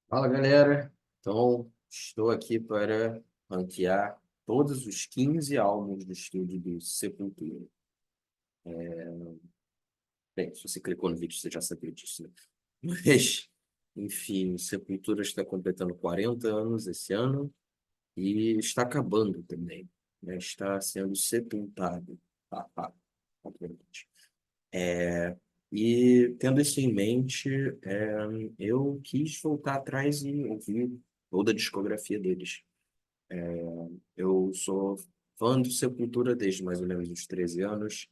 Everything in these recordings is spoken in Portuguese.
Fala, galera. Então, estou aqui para ranquear todos os 15 álbuns do estúdio do Sepultura. Bem, se você clicou no vídeo, você já sabia disso, né? Mas, enfim, o Sepultura está completando 40 anos esse ano e está acabando também, né? Está sendo sepultado. Ah, obviamente. E tendo isso em mente, eu quis voltar atrás e ouvir toda a discografia deles. Eu sou fã do Sepultura desde mais ou menos os 13 anos.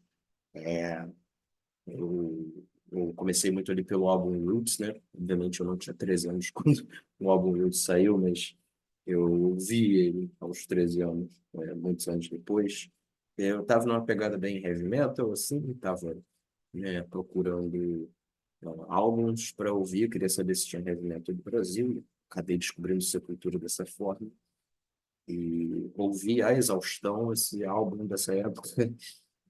Eu comecei muito ali pelo álbum Roots, né? Obviamente eu não tinha 13 anos quando o álbum Roots saiu, mas eu vi ele aos 13 anos, muitos anos depois. Eu estava numa pegada bem heavy metal, assim, estava, né, procurando álbuns para ouvir, queria saber se tinha heavy metal do Brasil. E acabei descobrindo Sepultura dessa forma. E ouvi a exaustão esse álbum dessa época.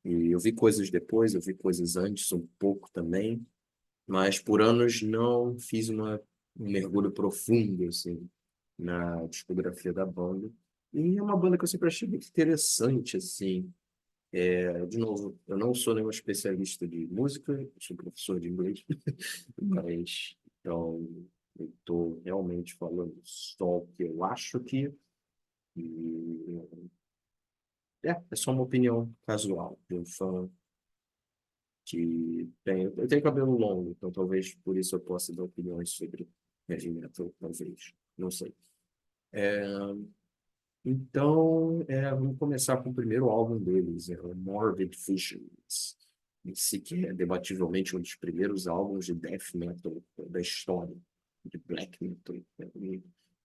E eu vi coisas depois, eu vi coisas antes, um pouco também, mas por anos não fiz um mergulho profundo assim na discografia da banda. E é uma banda que eu sempre achei muito interessante, assim. De novo, eu não sou nenhum especialista de música, eu sou professor de inglês, mas então eu estou realmente falando só o que eu acho que e é só uma opinião casual de um fã que tem. Eu tenho cabelo longo, então talvez por isso eu possa dar opiniões sobre heavy metal, talvez. Não sei. É, então, vamos começar com o primeiro álbum deles, o Morbid Visions. Esse que é debativelmente um dos primeiros álbuns de death metal da história, de black metal.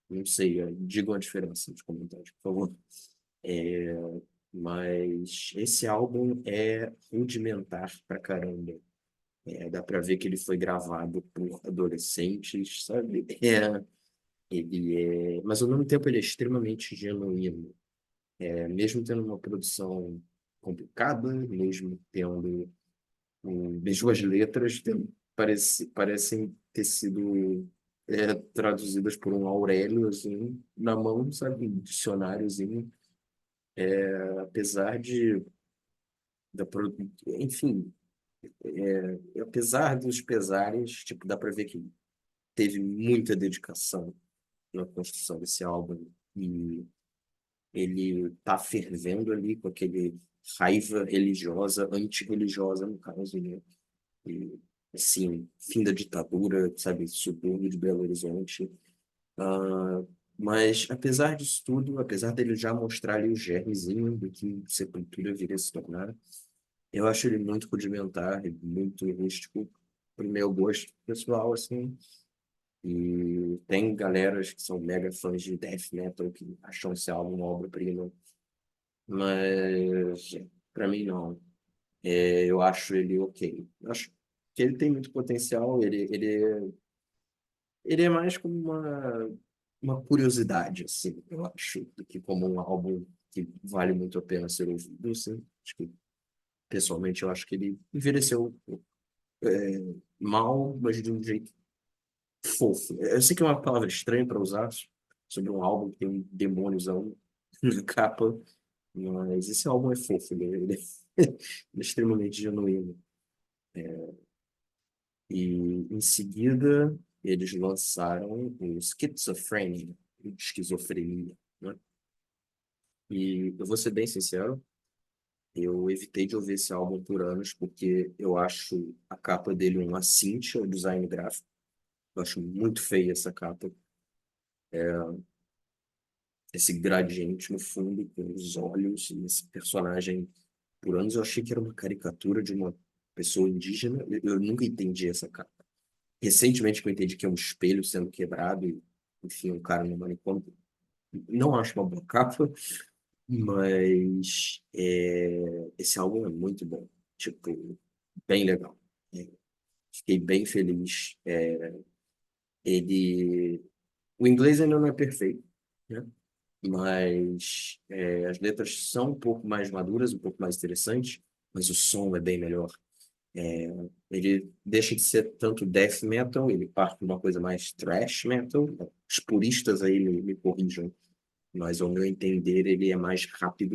Não sei, digam a diferença nos comentários, por favor. É, mas esse álbum é rudimentar pra caramba. Dá pra ver que ele foi gravado por adolescentes, sabe? Mas ao mesmo tempo ele é extremamente genuíno. Mesmo tendo uma produção complicada, mesmo tendo mesmo as letras parecem ter sido traduzidas por um Aurélio assim, na mão, sabe? Um dicionáriozinho. Apesar de da, pro- enfim, apesar dos pesares, tipo, dá para ver que teve muita dedicação na construção desse álbum e ele tá fervendo ali com aquele raiva religiosa, antirreligiosa, no caso, né? E, assim, fim da ditadura, sabe, subúrbio de Belo Horizonte. Ah, mas, apesar disso tudo, apesar dele já mostrar ali o germezinho do que Sepultura viria a se tornar, eu acho ele muito rudimentar e muito rústico pro meu gosto pessoal, assim. E tem galeras que são mega fãs de death metal que acham esse álbum uma obra-prima, mas para mim não. Eu acho ele ok. Eu acho que ele tem muito potencial, ele é mais como uma curiosidade, assim, eu acho, do que como um álbum que vale muito a pena ser ouvido, assim. Acho que, pessoalmente, eu acho que ele envelheceu mal, mas de um jeito fofo. Eu sei que é uma palavra estranha para usar sobre um álbum que tem um demôniozão na capa, mas esse álbum é fofo, ele é extremamente genuíno. E em seguida, eles lançaram o Schizophrenia, esquizofrenia, né? E eu vou ser bem sincero, eu evitei de ouvir esse álbum por anos porque eu acho a capa dele um assinte ao design gráfico. Eu acho muito feia essa capa. Esse gradiente no fundo com os olhos e esse personagem. Por anos eu achei que era uma caricatura de uma pessoa indígena. Eu nunca entendi essa capa. Recentemente que eu entendi que é um espelho sendo quebrado e, enfim, um cara no manicômio. Não acho uma boa capa, mas esse álbum é muito bom. Tipo, bem legal. É, Fiquei bem feliz. Ele... O inglês ainda não é perfeito, né? Mas as letras são um pouco mais maduras, um pouco mais interessantes, mas o som é bem melhor. Ele deixa de ser tanto death metal, ele parte para uma coisa mais thrash metal. Os puristas aí me corrijam, mas ao meu entender ele é mais rápido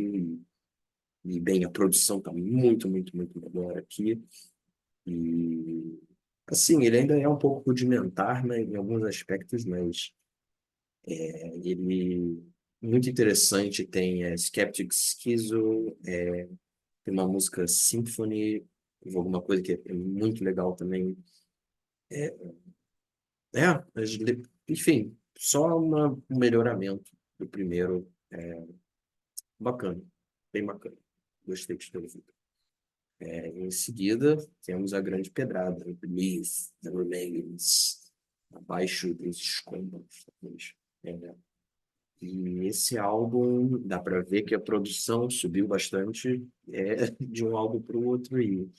e bem, a produção está muito, muito, muito melhor aqui. E assim, ele ainda é um pouco rudimentar, né, em alguns aspectos, mas ele muito interessante. Tem Skeptic Schizo, tem uma música Symphony, alguma coisa que é muito legal também. Enfim, só um melhoramento do primeiro. Bacana, bem bacana. Gostei de ter ouvido. Em seguida, temos a grande pedrada, Beneath the Remains, abaixo dos escombros. Talvez. É, e esse álbum, dá para ver que a produção subiu bastante de um álbum para o outro. E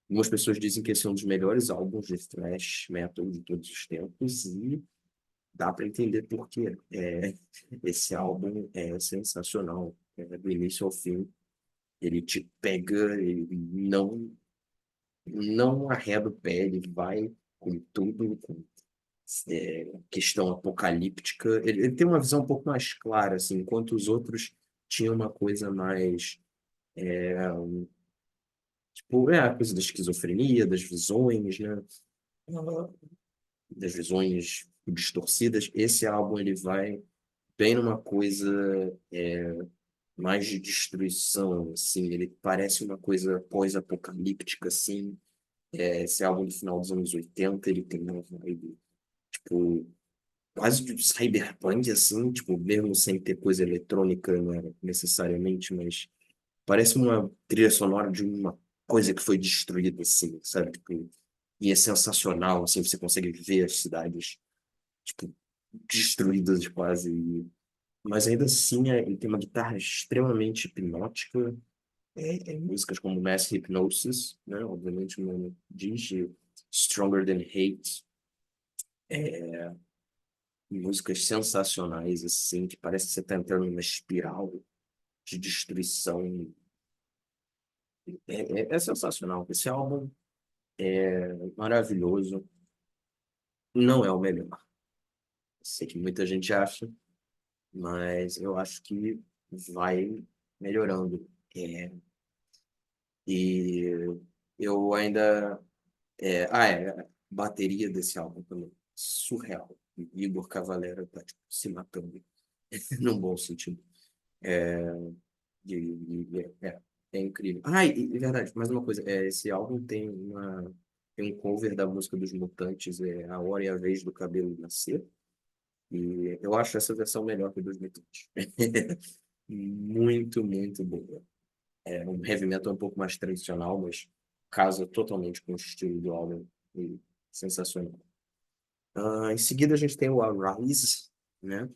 algumas pessoas dizem que esse é um dos melhores álbuns de thrash metal de todos os tempos. E dá para entender por quê. Esse álbum é sensacional, do início ao fim. Ele te pega, ele não arreda o pé, ele vai com tudo, com questão apocalíptica. Ele tem uma visão um pouco mais clara, assim, enquanto os outros tinham uma coisa mais, tipo, a coisa da esquizofrenia, das visões, né? Das visões distorcidas. Esse álbum ele vai bem numa coisa mais de destruição, assim. Ele parece uma coisa pós-apocalíptica, assim. Esse álbum do final dos anos 80 ele tem uma vibe, tipo, quase de cyberpunk, assim, tipo, mesmo sem ter coisa eletrônica, né, necessariamente, mas parece uma trilha sonora de uma coisa que foi destruída, assim, sabe? Tipo, e é sensacional, assim, você consegue ver as cidades, tipo, destruídas quase. Mas ainda assim, ele tem uma guitarra extremamente hipnótica. Músicas como Mass Hypnosis, né? Obviamente o nome diz, e Stronger Than Hate, músicas sensacionais, assim, que parece que você está entrando numa espiral de destruição. É sensacional. Esse álbum é maravilhoso. Não é o melhor. Sei que muita gente acha, mas eu acho que vai melhorando. É, e eu ainda. A bateria desse álbum também. Surreal. Igor Cavalera tá tipo, se matando, num bom sentido. É incrível. E verdade, mais uma coisa. Esse álbum tem um cover da música dos Mutantes, A Hora e a Vez do Cabelo Nascer. E eu acho essa versão melhor que a dos Mutantes. Muito, muito boa. É um heavy metal um pouco mais tradicional, mas casa totalmente com o estilo do álbum. E sensacional. Em seguida, a gente tem o Arise, né?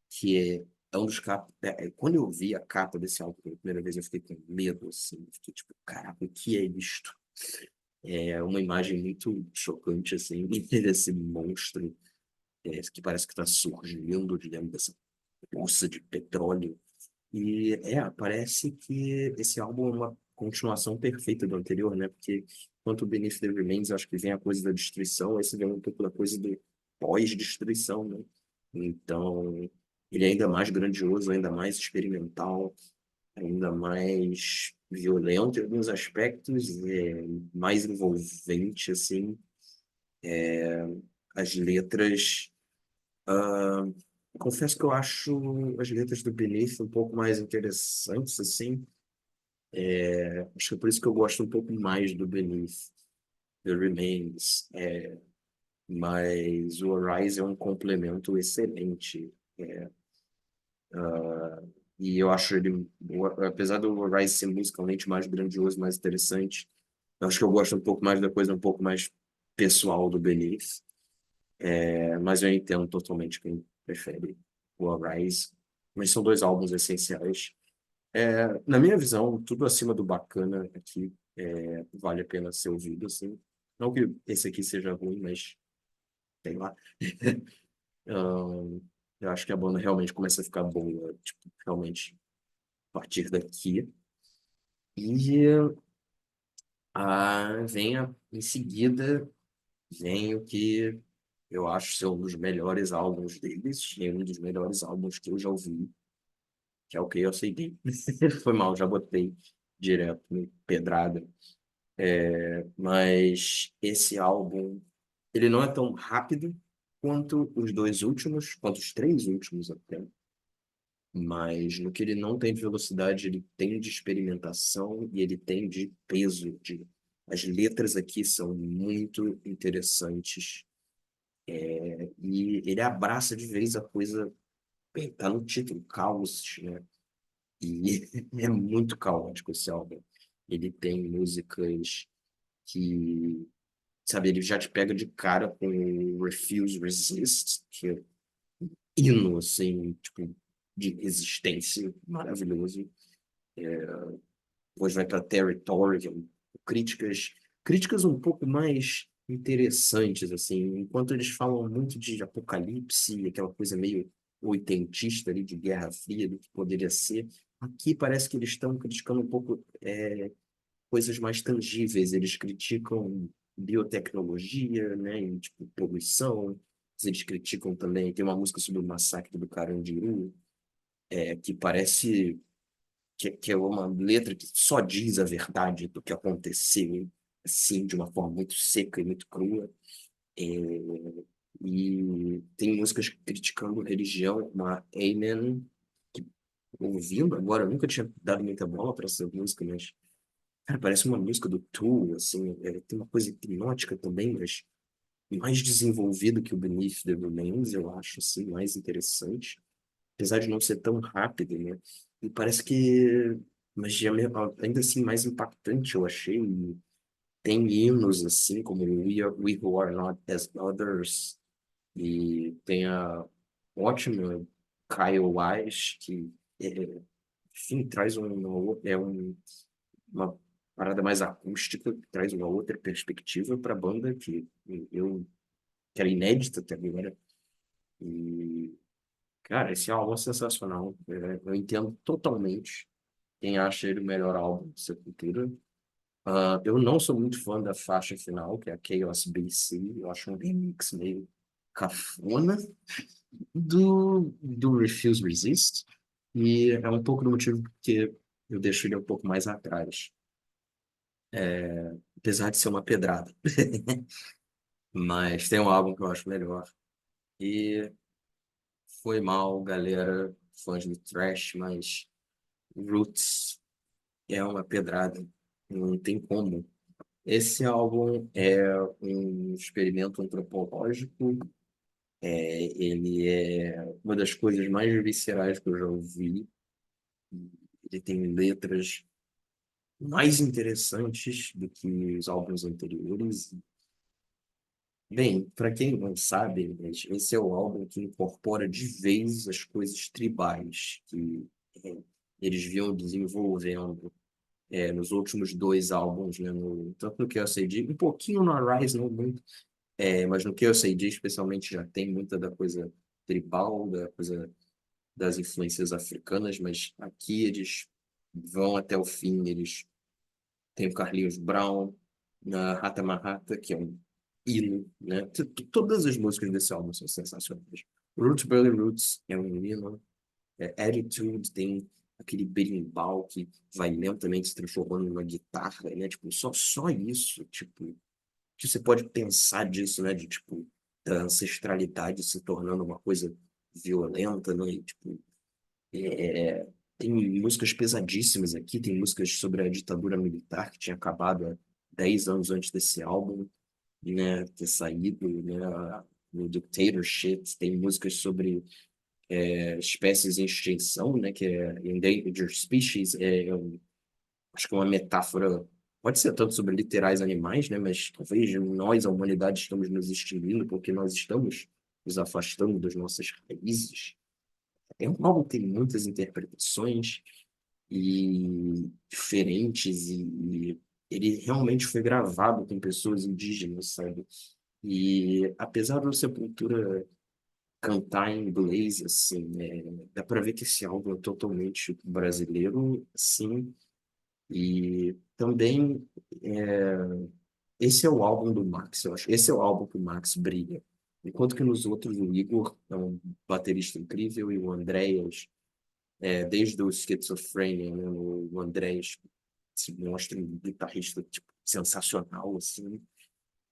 Que é um dos capas. Quando eu vi a capa desse álbum pela primeira vez, eu fiquei com medo, assim. Fiquei tipo, caraca, o que é isto? É uma imagem muito chocante, assim, desse monstro que parece que está surgindo de dentro dessa poça de petróleo. E parece que esse álbum é uma continuação perfeita do anterior, né? Porque quanto o Beneath the Remains, eu acho que vem a coisa da destruição, esse vem um pouco da coisa do pós-destruição, né? Então, ele é ainda mais grandioso, ainda mais experimental, ainda mais violento em alguns aspectos, mais envolvente, assim. As letras. Confesso que eu acho as letras do Beneath um pouco mais interessantes, assim. Acho que é por isso que eu gosto um pouco mais do Beneath, The Remains. Mas o Arise é um complemento excelente. E eu acho ele, apesar do Arise ser musicalmente mais grandioso, mais interessante, eu acho que eu gosto um pouco mais da coisa um pouco mais pessoal do Beneath. Mas eu entendo totalmente quem prefere o Arise. Mas são dois álbuns essenciais. Na minha visão, tudo acima do bacana aqui vale a pena ser ouvido, assim. Não que esse aqui seja ruim, mas sei lá. Ahn, eu acho que a banda realmente começa a ficar boa, tipo, realmente, a partir daqui. E Em seguida, vem o que eu acho ser um dos melhores álbuns deles, e um dos melhores álbuns que eu já ouvi, que é o que eu aceitei. Foi mal, já botei direto no pedrada. Mas esse álbum, ele não é tão rápido quanto os dois últimos, quanto os três últimos até. Mas no que ele não tem de velocidade, ele tem de experimentação e ele tem de peso. As letras aqui são muito interessantes. E ele abraça de vez a coisa, bem, tá no título, caos, né? E é muito caótico esse álbum. Ele tem músicas que, sabe, ele já te pega de cara com o Refuse Resist, que é hino, assim, tipo, de resistência, maravilhoso. Depois vai para Territory, que é críticas, críticas um pouco mais interessantes, assim, enquanto eles falam muito de apocalipse, aquela coisa meio oitentista ali de Guerra Fria, do que poderia ser. Aqui parece que eles estão criticando um pouco coisas mais tangíveis, eles criticam biotecnologia, né, e, tipo, poluição, eles criticam também, tem uma música sobre o massacre do Carandiru, que parece que é uma letra que só diz a verdade do que aconteceu, assim, de uma forma muito seca e muito crua. É, e tem músicas criticando religião, uma Amen, que ouvindo agora, eu nunca tinha dado muita bola para essa música, mas cara, parece uma música do Tool, assim, tem uma coisa hipnótica também, mas mais desenvolvida que o Beneath the Remains, eu acho, assim, mais interessante apesar de não ser tão rápido, né? E parece que, mas ainda assim mais impactante eu achei. Tem hinos assim como We Who Are Not As Others e tem a ótima Kyle Wise que enfim traz uma parada mais acústica, que traz uma outra perspectiva para a banda eu que era inédita até agora. E cara, esse álbum é sensacional. Eu entendo totalmente quem acha ele o melhor álbum de Sepultura. Eu não sou muito fã da faixa final, que é a Chaos BC. Eu acho um remix meio cafona do Refuse Resist. E é um pouco do motivo porque eu deixo ele um pouco mais atrás. Apesar de ser uma pedrada. Mas tem um álbum que eu acho melhor. E foi mal, galera, fãs do thrash, mas Roots é uma pedrada. Não tem como. Esse álbum é um experimento antropológico. Ele é uma das coisas mais viscerais que eu já ouvi. Ele tem letras mais interessantes do que os álbuns anteriores. Bem, para quem não sabe, mas esse é o álbum que incorpora de vez as coisas tribais que é, eles vinham desenvolvendo nos últimos dois álbuns, né, tanto no Chaos AD, um pouquinho no Arise, não muito, mas no Chaos AD especialmente já tem muita da coisa tribal, da coisa das influências africanas, mas aqui eles vão até o fim, eles têm o Carlinhos Brown, na Rata Marrata, que é um hino, né? Todas as músicas desse álbum são sensacionais. Roots Brother Roots é um hino, Attitude tem aquele berimbau que vai lentamente se transformando numa guitarra, né? Tipo, só isso, tipo, que você pode pensar disso, né? De, tipo, da ancestralidade se tornando uma coisa violenta, né? E, tipo, é, tem músicas pesadíssimas aqui, tem músicas sobre a ditadura militar que tinha acabado há 10 anos antes desse álbum, né? Ter saído, né? No Dictatorship, tem músicas sobre espécies em extinção, né, que é Endangered Species, acho que é uma metáfora, pode ser tanto sobre literais animais, né, mas talvez nós, a humanidade, estamos nos extinguindo porque nós estamos nos afastando das nossas raízes. É um álbum que tem muitas interpretações e diferentes e ele realmente foi gravado com pessoas indígenas, sabe? E apesar da Sepultura cantar em inglês, assim, dá para ver que esse álbum é totalmente brasileiro, sim, e também, é, esse é o álbum do Max, eu acho. Esse é o álbum que o Max brilha. Enquanto que nos outros, o Igor é um baterista incrível e o Andreas, desde o Schizophrenia, né, o Andreas se mostra um guitarrista tipo, sensacional, assim.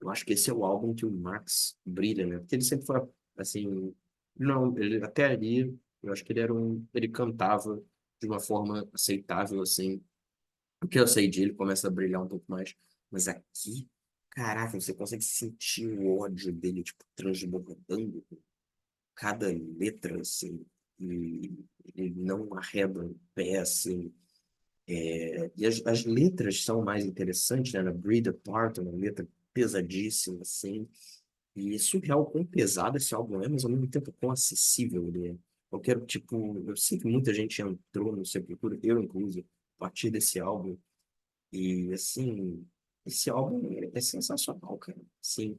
Eu acho que esse é o álbum que o Max brilha, né? Porque ele sempre foi, assim, não, ele até ali, eu acho que ele cantava de uma forma aceitável, assim. O que eu sei de ele começa a brilhar um pouco mais, mas aqui, caraca, você consegue sentir o ódio dele, tipo, transbordando cada letra, assim, e ele não arreda o pé, assim. E as letras são mais interessantes, né? Na Breathe Apart, uma letra pesadíssima, assim. E é surreal quão pesado esse álbum é, mas ao mesmo tempo quão acessível ele é. Eu quero, tipo, eu sei que muita gente entrou no Sepultura, eu inclusive, a partir desse álbum. E, assim, esse álbum é sensacional, cara. Assim,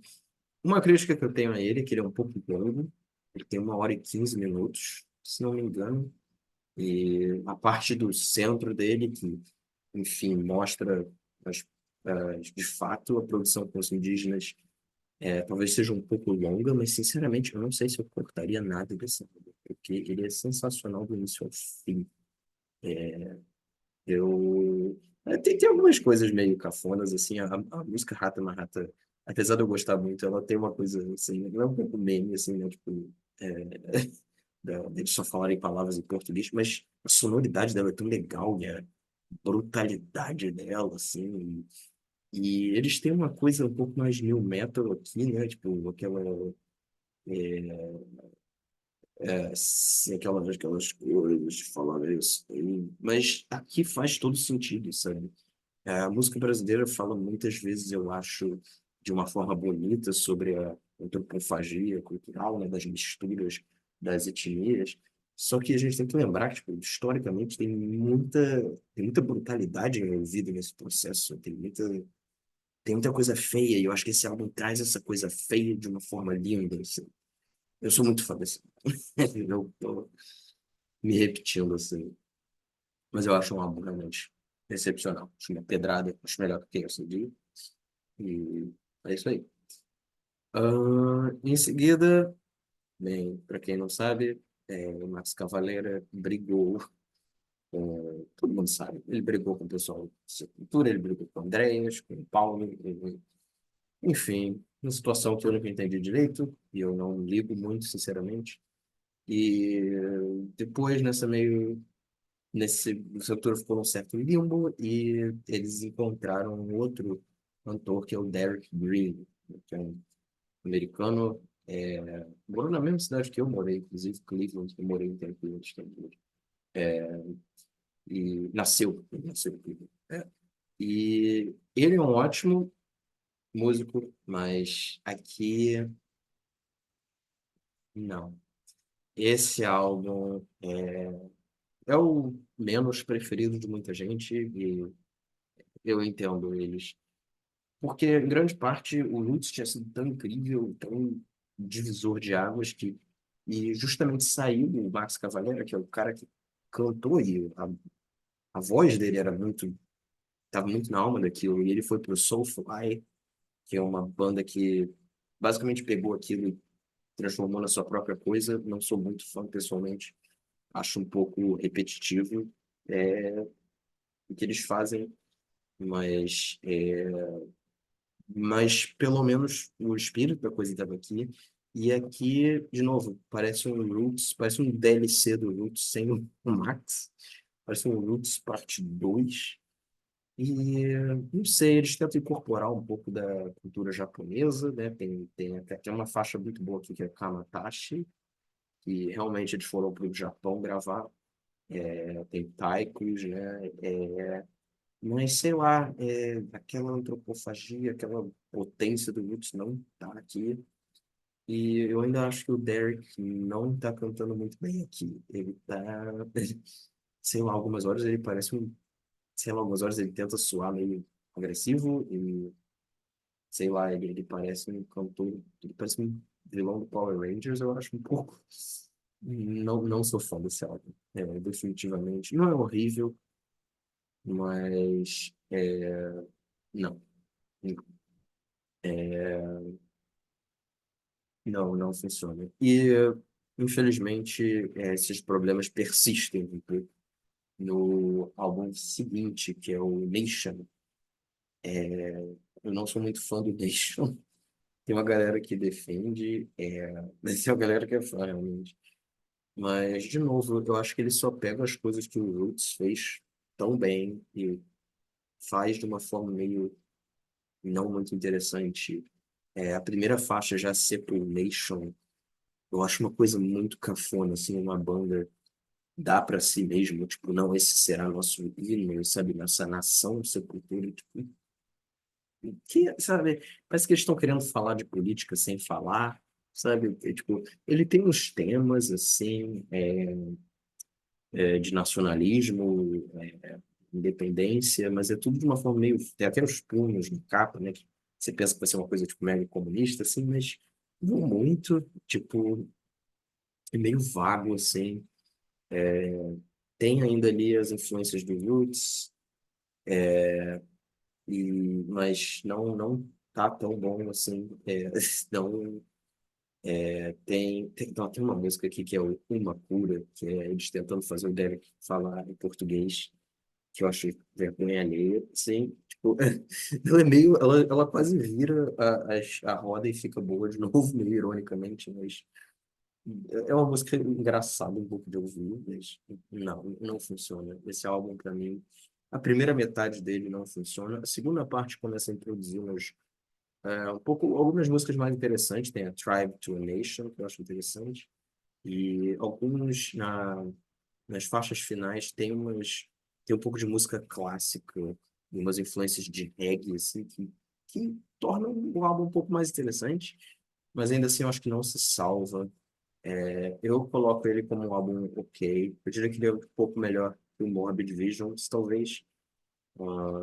uma crítica que eu tenho a ele é que ele é um pouco longo. Ele tem 1 hora e 15 minutos, se não me engano. E a parte do centro dele, que, enfim, mostra as, de fato a produção com os indígenas, talvez seja um pouco longa, mas sinceramente eu não sei se eu cortaria nada desse álbum, porque ele é sensacional do início ao fim. Tem algumas coisas meio cafonas, assim, a música Rata Marrata, apesar de eu gostar muito, ela tem uma coisa, assim, não é um pouco meme, assim, né, tipo, de só falar em palavras em português, mas a sonoridade dela é tão legal, e a brutalidade dela, assim, e eles têm uma coisa um pouco mais new metal aqui, né, tipo, aquelas coisas, falar isso, mas aqui faz todo sentido, sabe? A música brasileira fala muitas vezes, eu acho, de uma forma bonita sobre a antropofagia cultural, né, das misturas das etnias. Só que a gente tem que lembrar que, tipo, historicamente, tem muita brutalidade envolvida nesse processo, tem muita coisa feia, e eu acho que esse álbum traz essa coisa feia de uma forma linda, assim. Eu sou muito fã desse. Eu tô me repetindo, assim. Mas eu acho um álbum realmente excepcional. Acho uma pedrada, acho melhor que esse dia. E é isso aí. Em seguida, bem, para quem não sabe, o Max Cavalera brigou com. Todo mundo sabe, ele brigou com o pessoal do Sepultura, ele brigou com o Andreas, com o Paulo, enfim, uma situação que eu nunca entendi direito, e eu não ligo muito, sinceramente. E depois, o Sepultura ficou num certo limbo, e eles encontraram um outro cantor, que é o Derek Green, que é um americano, morou na mesma cidade que eu morei, inclusive Cleveland, que eu morei um tempo antes também. E nasceu em Cleveland. E ele é um ótimo músico, mas aqui, não. Esse álbum é o menos preferido de muita gente, e eu entendo eles. Porque, em grande parte, o Roots tinha sido tão incrível, tão divisor de águas, e justamente saiu o Max Cavalera, que é o cara que cantou, e a voz dele estava muito na alma daquilo, e ele foi pro Soulfly, que é uma banda que basicamente pegou aquilo e transformou na sua própria coisa. Não sou muito fã pessoalmente, acho um pouco repetitivo o que eles fazem, mas, mas pelo menos o espírito da coisa estava aqui. E aqui, de novo, parece um Roots, parece um DLC do Roots sem o Max, parece um Roots parte 2. E não sei, eles tentam incorporar um pouco da cultura japonesa, né? Tem até uma faixa muito boa aqui que é Kamatashi, que realmente eles foram para o Japão gravar. Tem Taikus, né? Mas sei lá, aquela antropofagia, aquela potência do Roots não tá aqui. E eu ainda acho que o Derek não tá cantando muito bem aqui. Ele tá, sei lá, algumas horas ele parece sei lá, algumas horas ele tenta soar meio agressivo e, sei lá, ele parece um cantor, ele parece um vilão do Power Rangers, eu acho um pouco. Não sou fã desse álbum, definitivamente. Não é horrível, mas Não, não funciona. E, infelizmente, esses problemas persistem no álbum seguinte, que é o Nation. Eu não sou muito fã do Nation. Tem uma galera que defende, mas tem uma galera que é fã, realmente. Mas, de novo, eu acho que ele só pega as coisas que o Roots fez tão bem e faz de uma forma meio não muito interessante. A primeira faixa já Separation, Nation, eu acho uma coisa muito cafona, assim, uma banda dá para si mesmo, tipo, não, esse será nosso hino, sabe, nossa nação, Sepultura, tipo, que, sabe, parece que eles estão querendo falar de política sem falar, sabe, tipo, ele tem uns temas, assim, de nacionalismo, independência, mas é tudo de uma forma meio, tem até os punhos no capa, né, que você pensa que vai ser uma coisa, tipo, mega comunista, assim, mas não muito, tipo, é meio vago, assim, tem ainda ali as influências do Roots, mas não tá tão bom assim. Não, tem uma música aqui que é Uma Cura, que é eles tentando fazer o Derek falar em português, que eu achei vergonha alheia, assim, tipo, ela é meio, ela quase vira a roda e fica boa de novo, meio ironicamente, mas é uma música engraçada um pouco de ouvir, mas não funciona. Esse álbum, para mim, a primeira metade dele não funciona. A segunda parte começa a introduzir um pouco, algumas músicas mais interessantes. Tem a Tribe to a Nation, que eu acho interessante. E alguns, nas faixas finais, tem um pouco de música clássica, e umas influências de reggae, assim, que tornam o álbum um pouco mais interessante. Mas ainda assim, eu acho que não se salva. Eu coloco ele como um álbum ok. Eu diria que ele é um pouco melhor que o Morbid Visions, talvez. Ah,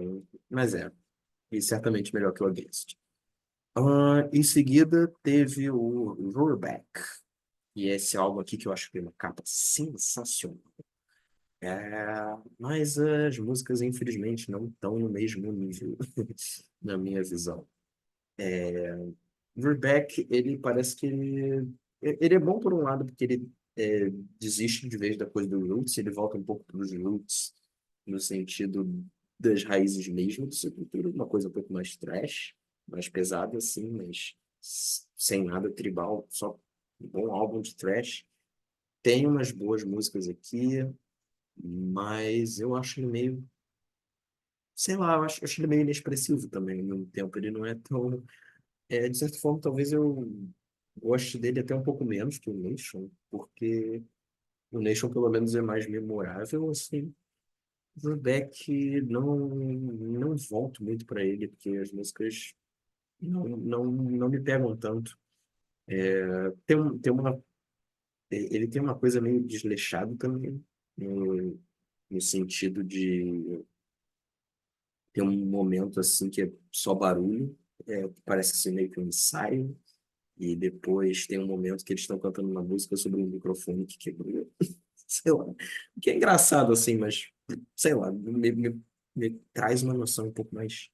mas e certamente melhor que o Against. Em seguida, teve o Roarback. E esse álbum aqui que eu acho que tem uma capa sensacional. Mas as músicas, infelizmente, não estão no mesmo nível, na minha visão. Verbeck, ele parece que ele é bom por um lado, porque ele desiste de vez da coisa do roots, ele volta um pouco para os roots, no sentido das raízes mesmo do Sepultura, uma coisa um pouco mais trash, mais pesada, assim, mas sem nada tribal, só um bom álbum de trash. Tem umas boas músicas aqui, mas eu acho ele meio, sei lá, eu acho ele meio inexpressivo também, ao mesmo tempo. Ele não é tão de certa forma, talvez eu goste dele até um pouco menos que o Nation, porque o Nation, pelo menos, é mais memorável, assim. O Beck, não volto muito para ele, porque as músicas não me pegam tanto. Ele tem uma coisa meio desleixada também, no, no sentido de ter um momento, assim, que é só barulho, parece ser meio que um ensaio. E depois tem um momento que eles estão cantando uma música sobre um microfone que quebrou. Sei lá. O que é engraçado, assim, mas, sei lá, me traz uma noção um pouco mais.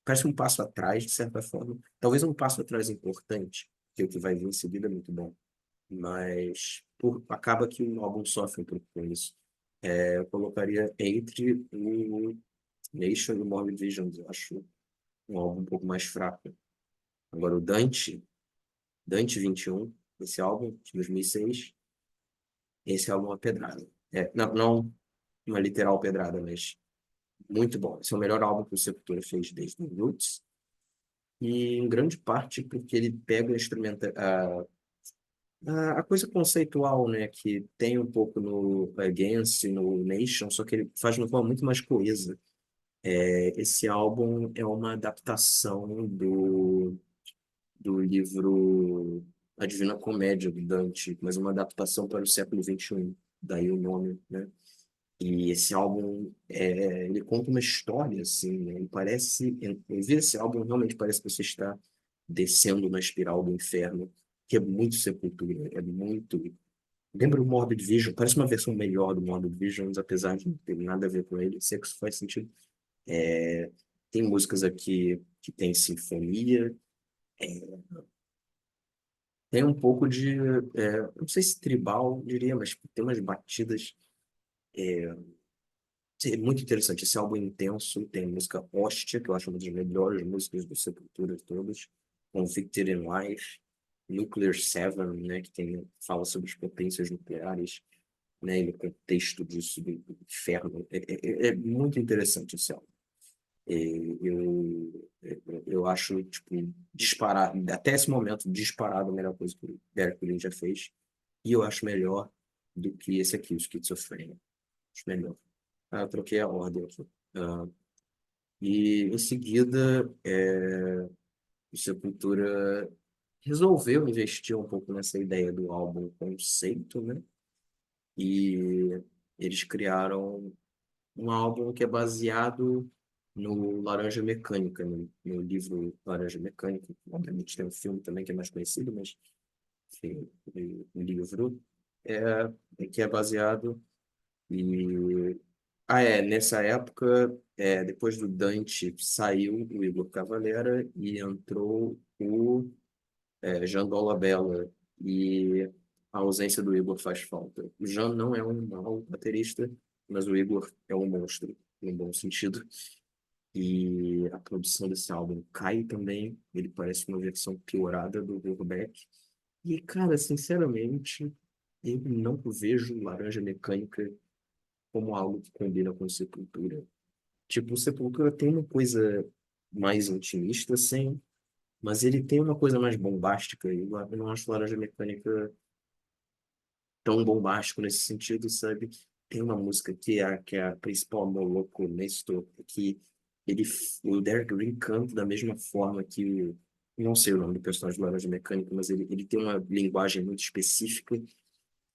Parece um passo atrás, de certa forma. Talvez um passo atrás importante, que o que vai vir em seguida é muito bom. Mas acaba que o álbum sofre um pouco com isso. Eu colocaria entre o Nation e o Morbid Visions. Eu acho um álbum um pouco mais fraco. Agora, o Dante 21, esse álbum de 2006, esse álbum é uma pedrada. Não uma literal pedrada, mas muito bom. Esse é o melhor álbum que o Sepultura fez desde o Roots, e em grande parte porque ele pega a coisa conceitual, né, que tem um pouco no Against, no Nation, só que ele faz de uma forma muito mais coesa. Esse álbum é uma adaptação do livro A Divina Comédia, do Dante, mas uma adaptação para o século XXI, daí o nome, né? E esse álbum, ele conta uma história, assim, né? Ele parece, ouvir esse álbum realmente parece que você está descendo na espiral do inferno, que é muito Sepultura, é muito... Lembra o Morbid Vision? Parece uma versão melhor do Morbid Vision, apesar de não ter nada a ver com ele, sei que isso faz sentido. Tem músicas aqui que tem sinfonia, tem um pouco de, não sei se tribal, diria, mas tem umas batidas. É muito interessante. Esse álbum é intenso. Tem a música Hóstia, que eu acho uma das melhores músicas do Sepultura de todas. Convicted in Life. Nuclear Seven, né, que fala sobre as potências nucleares, né, e no contexto disso, do inferno. É muito interessante esse álbum. É, eu acho, tipo, disparado, até esse momento, disparado a melhor coisa que o Derek Williams já fez. E eu acho melhor do que esse aqui, o Schizophrenia. Acho melhor. Eu troquei a ordem aqui. Ah, e em seguida, o Sepultura resolveu investir um pouco nessa ideia do álbum conceito, né? E eles criaram um álbum que é baseado no Laranja Mecânica, no livro Laranja Mecânica. Obviamente tem um filme também que é mais conhecido, mas enfim, o livro que é baseado e nessa época, depois do Dante saiu o Igor Cavalera e entrou o Jean Dolabella. E a ausência do Igor faz falta. O Jean não é um mau baterista, mas o Igor é um monstro, no bom sentido. E a produção desse álbum cai também. Ele parece uma versão piorada do Overback. E, cara, sinceramente, eu não vejo Laranja Mecânica como algo que combina com Sepultura. Tipo, o Sepultura tem uma coisa mais intimista, sim, mas ele tem uma coisa mais bombástica. E eu não acho Laranja Mecânica tão bombástico nesse sentido, sabe? Tem uma música que é a principal, Moloco Nestor, que ele, o Derek Green canta da mesma forma que não sei o nome do personagem do Laranja Mecânica, mas ele tem uma linguagem muito específica.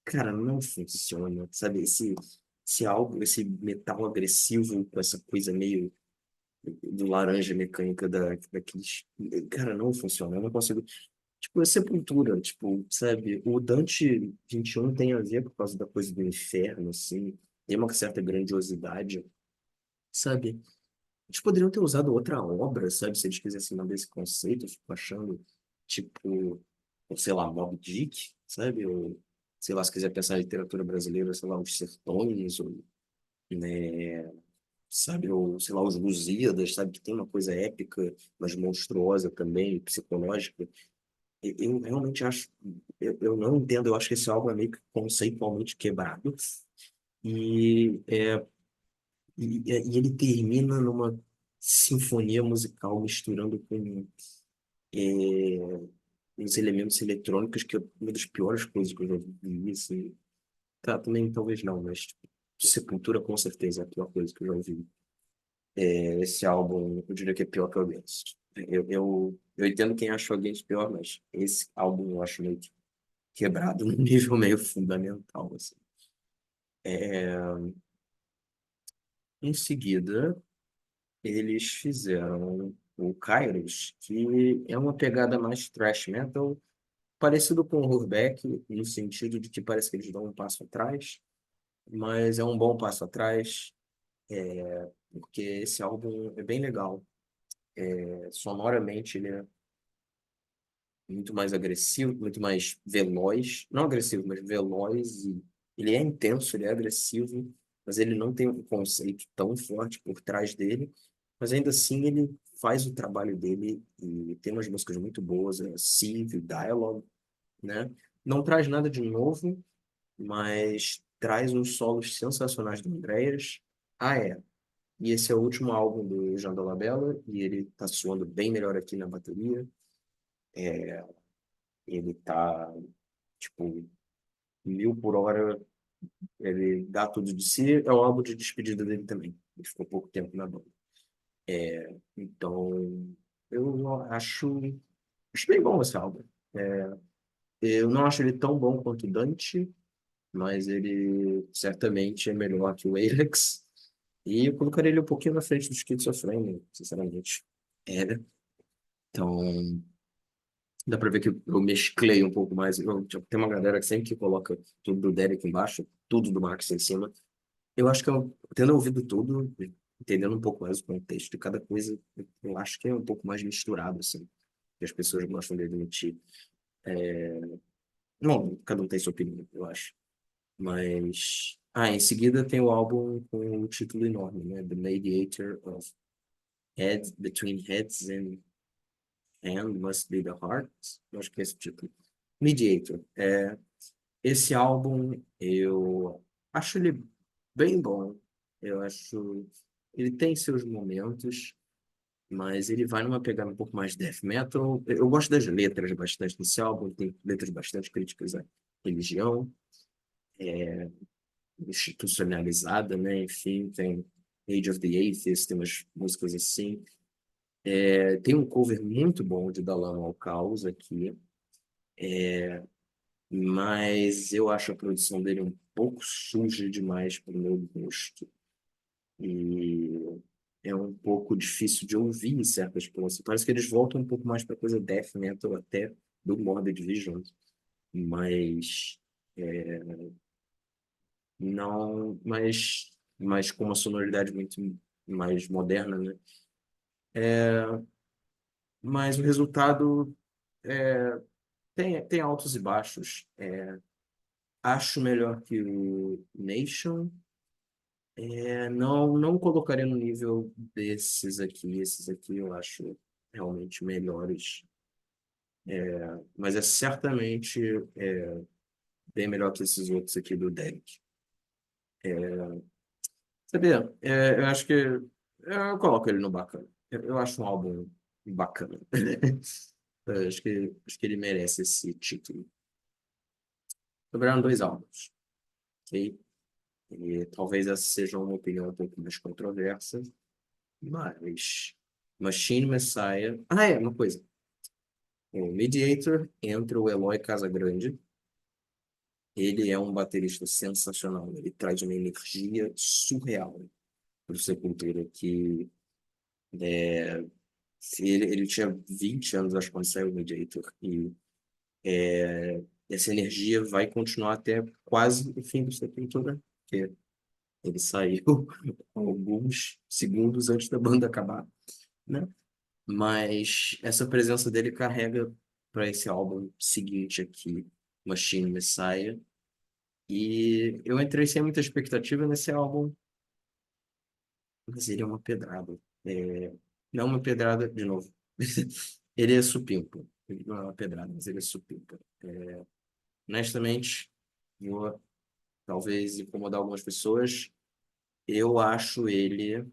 Cara, não funciona, sabe? Esse metal agressivo com essa coisa meio do laranja mecânica daqueles. Cara, não funciona. Eu não consigo. Tipo, é Sepultura, tipo, sabe? O Dante 21 tem a ver por causa da coisa do inferno, assim. Tem uma certa grandiosidade, sabe? Eles poderiam ter usado outra obra, sabe? Se eles quisessem mandar esse conceito, eu fico achando, tipo, ou sei lá, Moby Dick, sabe? Ou, sei lá, se quiser pensar em literatura brasileira, sei lá, os Sertões, ou, né? Sabe, ou sei lá, os Lusíadas, sabe, que tem uma coisa épica, mas monstruosa também, psicológica. Eu realmente acho, eu não entendo, eu acho que esse álbum é meio que conceitualmente quebrado, e, e ele termina numa sinfonia musical misturando com uns elementos eletrônicos que é uma das piores coisas que eu já vi, assim. Tá, também talvez não, mas tipo, Sepultura com certeza é a pior coisa que eu já ouvi. Esse álbum, eu diria que é pior que o Against. Eu entendo quem acha o Against pior, mas esse álbum eu acho meio que quebrado num nível meio fundamental, assim. É, em seguida, eles fizeram o Kairos, que é uma pegada mais thrash metal, parecido com o Horrorback, no sentido de que parece que eles dão um passo atrás, mas é um bom passo atrás, porque esse álbum é bem legal. Sonoramente, ele é muito mais agressivo, muito mais veloz. Não agressivo, mas veloz. E ele é intenso, ele é agressivo, mas ele não tem um conceito tão forte por trás dele. Mas ainda assim, ele faz o trabalho dele e tem umas músicas muito boas, Sieve, Dialogue, né? Não traz nada de novo, mas traz uns solos sensacionais do Andreas. E esse é o último álbum do Jean Dolabella, e ele tá soando bem melhor aqui na bateria. Ele tá, tipo, 1000 por hora, ele dá tudo de si. É o álbum de despedida dele também. Ele ficou pouco tempo na banda. Então, eu acho bem bom esse álbum. Eu não acho ele tão bom quanto o Dante, mas ele certamente é melhor que o Alex. E eu colocaria ele um pouquinho na frente do Schizophrenia, sinceramente. É. Então, dá pra ver que eu mesclei um pouco mais. Tipo, tem uma galera que sempre que coloca tudo do Derek embaixo, tudo do Max em cima. Eu acho que eu, tendo ouvido tudo, entendendo um pouco mais o contexto de cada coisa, eu acho que é um pouco mais misturado, assim, que as pessoas gostam de admitir. Não, cada um tem sua opinião, eu acho. Mas. Ah, em seguida tem o álbum com o título enorme, né? The Mediator of Heads, Between Heads and Must Be the Heart. Eu acho que é esse o título. Mediator. Esse álbum eu acho ele bem bom. Eu acho. Ele tem seus momentos, mas ele vai numa pegada um pouco mais death metal. Eu gosto das letras bastante desse álbum, tem letras bastante críticas à religião, institucionalizada, né? Enfim, tem Age of the Atheist, tem umas músicas assim. Tem um cover muito bom de Da Lama ao Caos aqui, mas eu acho a produção dele um pouco suja demais para o meu gosto. E é um pouco difícil de ouvir em certas pontos. Parece que eles voltam um pouco mais para coisa death metal até do Morbid Vision, mas não, mas com uma sonoridade muito mais moderna, né? Mas o resultado tem altos e baixos. Acho melhor que o Nation. Não colocaria no nível desses aqui. Esses aqui eu acho realmente melhores. Mas é certamente bem melhor que esses outros aqui do Derek. Sabia? Eu acho que eu coloco ele no bacana. Eu acho um álbum bacana. Acho que ele merece esse título. Sobraram dois álbuns, ok? E talvez essa seja uma opinião um pouco mais controversa, mas Machine Messiah. Ah, uma coisa. O Mediator entra o Eloy Casagrande. Ele é um baterista sensacional. Ele traz uma energia surreal para o Sepultura, que ele tinha 20 anos, acho, quando saiu o Mediator. E essa energia vai continuar até quase o fim do Sepultura, porque ele saiu alguns segundos antes da banda acabar, né? Mas essa presença dele carrega para esse álbum seguinte aqui, Machine Messiah. E eu entrei sem muita expectativa nesse álbum, mas ele é uma pedrada. Não uma pedrada, de novo. Ele é supimpa. Ele não é uma pedrada, mas ele é supimpa. Honestamente, vou talvez incomodar algumas pessoas. Eu acho ele.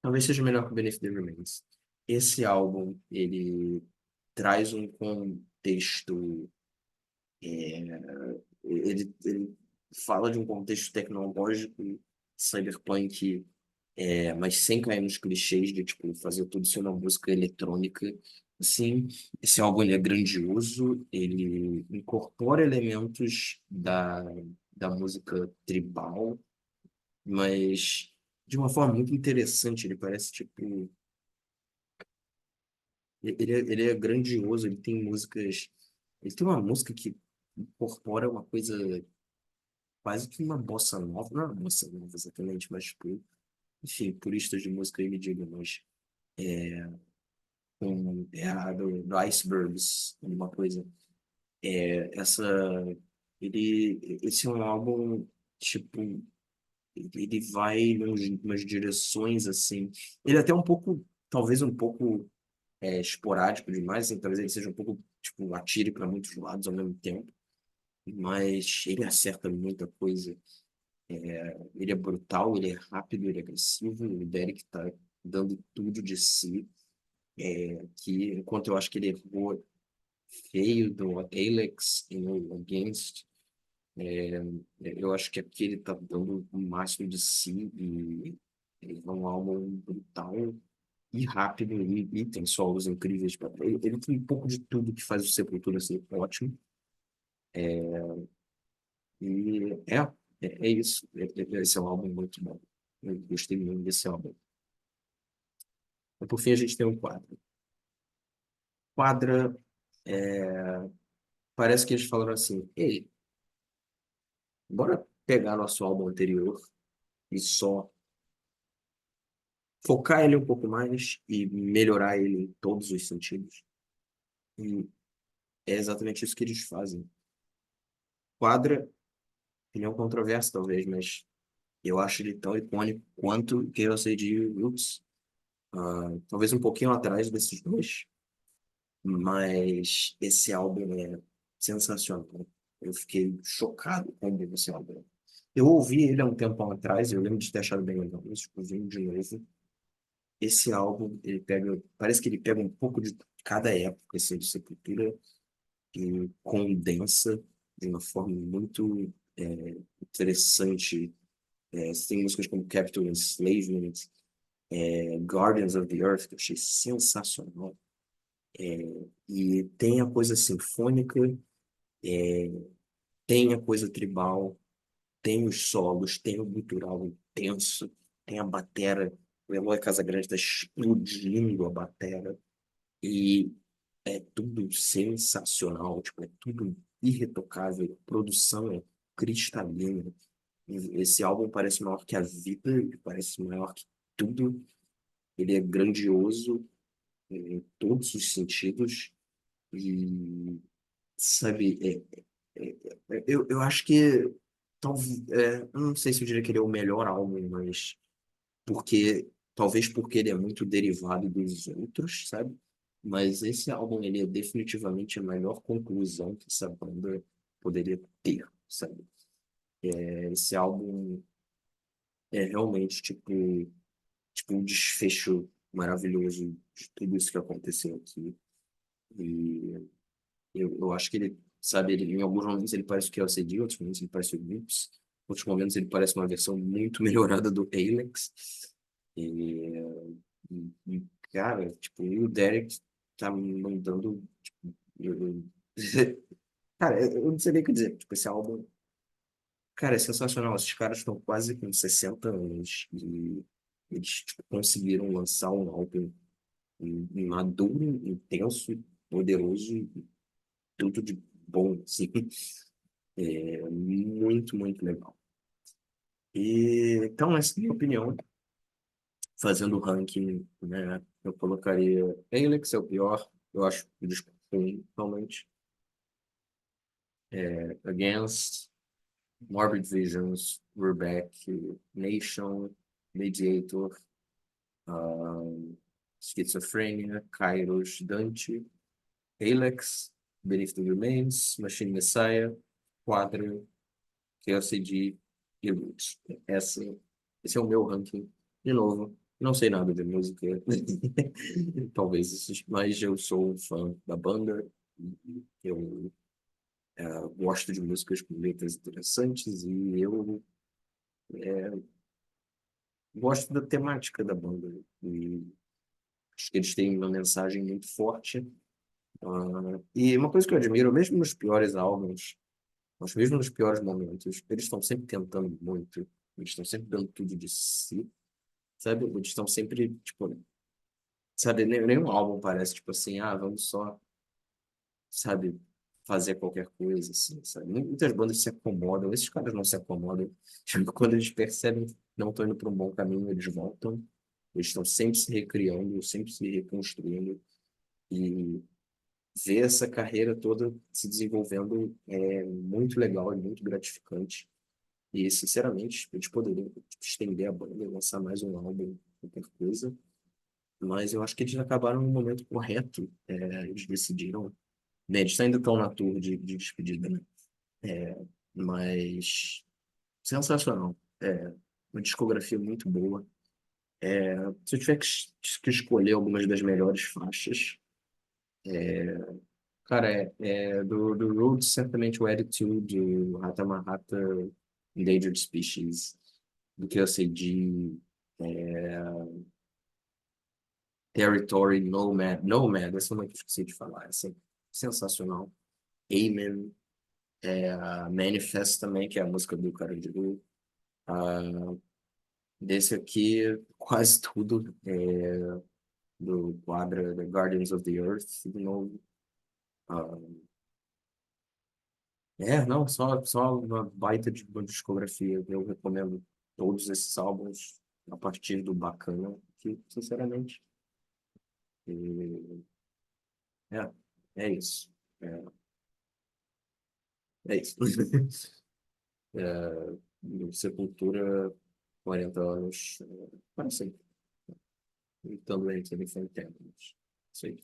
Talvez seja melhor que o Beneath the Remains. Esse álbum, ele traz um contexto. Ele fala de um contexto tecnológico, cyberpunk, mas sem cair nos clichês de tipo, fazer tudo ser uma música eletrônica. Assim, esse álbum ele é grandioso, ele incorpora elementos da música tribal, mas de uma forma muito interessante. Ele parece tipo. Ele é grandioso, ele tem músicas. Ele tem uma música que incorpora uma coisa quase que uma bossa nova, não é uma bossa nova exatamente, mas tipo, enfim, puristas de música aí me digam, mas do Icebergs, uma coisa. Essa, esse é um álbum, tipo, ele vai em umas direções assim. Ele é até um pouco, talvez um pouco esporádico demais, assim, talvez ele seja um pouco, tipo, atire para muitos lados ao mesmo tempo, mas ele acerta muita coisa. Ele é brutal, ele é rápido, ele é agressivo. O Derek tá dando tudo de si. Que enquanto eu acho que ele errou feio do Alex e no Against, eu acho que aqui ele tá dando o máximo de si e ele é um álbum brutal e rápido e tem solos incríveis. Ele tem um pouco de tudo que faz o Sepultura ser ótimo. E é isso. Esse é um álbum muito bom. Eu gostei muito desse álbum. E por fim, a gente tem um quadro. Quadra, parece que eles falaram assim: Ei, bora pegar nosso álbum anterior e só focar ele um pouco mais e melhorar ele em todos os sentidos. E é exatamente isso que eles fazem. Quadra, opinião controversa talvez, mas eu acho ele tão icônico quanto que eu sei de Roots. Talvez um pouquinho atrás desses dois, mas esse álbum é sensacional. Eu fiquei chocado com esse álbum. Eu ouvi ele há um tempo atrás, eu lembro de ter achado bem legal, mas ouvindo de novo. Esse álbum, ele pega, parece que ele pega um pouco de cada época, assim, de Sepultura e condensa de uma forma muito interessante. Você tem músicas como Capital Enslavement, Guardians of the Earth, que eu achei sensacional. E tem a coisa sinfônica, tem a coisa tribal, tem os solos, tem o gutural intenso, tem a batera. O Eloy Casagrande está explodindo a batera. E é tudo sensacional, tipo, é tudo irretocável, a produção é cristalina. Esse álbum parece maior que a vida, ele parece maior que tudo. Ele é grandioso em todos os sentidos. E, sabe, eu acho que eu não sei se eu diria que ele é o melhor álbum, mas porque talvez porque ele é muito derivado dos outros, sabe? Mas esse álbum ele é definitivamente a melhor conclusão que essa banda poderia ter, sabe? Esse álbum é realmente tipo um desfecho maravilhoso de tudo isso que aconteceu aqui. E eu acho que ele, sabe, ele, em alguns momentos ele parece o KLCD, outros momentos ele parece o Vips, outros momentos ele parece uma versão muito melhorada do Alex. E, cara, tipo, e o Derek tá me mandando, tipo, cara, eu não sei nem o que dizer, tipo, esse álbum, cara, é sensacional, esses caras estão quase com 60 anos e eles, tipo, conseguiram lançar um álbum maduro, intenso, poderoso, e tudo de bom, assim. É muito, muito legal. E, então, essa é a minha opinião. Fazendo o ranking, né? Eu colocaria Alex é o pior. Eu acho o disco ruim, realmente. Against, Morbid Visions, We're Back, Nation, Mediator, um, Schizophrenia, Kairos, Dante, Alex, Beneath the Remains, Machine Messiah, Quadra, KLCD e Roots. Esse é o meu ranking. De novo, não sei nada de música. Talvez isso, mas eu sou um fã da banda. Eu gosto de músicas com letras interessantes e eu gosto da temática da banda. E acho que eles têm uma mensagem muito forte. E uma coisa que eu admiro, mesmo nos piores álbuns, mas mesmo nos piores momentos, eles estão sempre tentando muito. Eles estão sempre dando tudo de si, sabe? Eles estão sempre, tipo, sabe? Nenhum álbum parece, tipo assim, vamos só, sabe, fazer qualquer coisa, assim, sabe? Muitas bandas se acomodam, esses caras não se acomodam. Tipo, quando eles percebem que não estão indo para um bom caminho, eles voltam. Eles estão sempre se recriando, sempre se reconstruindo. E ver essa carreira toda se desenvolvendo é muito legal e muito gratificante. E, sinceramente, eles poderiam estender a banda, lançar mais um álbum, qualquer coisa. Mas eu acho que eles acabaram no momento correto. Eles decidiram. Bem, eles ainda estão na tour de despedida, né? Mas sensacional. Uma discografia muito boa. Se eu tiver que escolher algumas das melhores faixas, cara, do Roots, certamente o Attitude, o Rata Mahata, Endangered Species, do que eu sei de Territory, Nomad, essa é uma que eu esqueci de falar, essa é sensacional. Amen, a Manifest também, que é a música do Carandiru. Desse aqui, quase tudo do quadro The Guardians of the Earth, de novo. Ah, Não, só uma baita de uma discografia. Eu recomendo todos esses álbuns a partir do Bacana, que, sinceramente, e- é, é isso. É, é isso. Sepultura, 40 anos, para sempre. E também foi tempo, mas sei.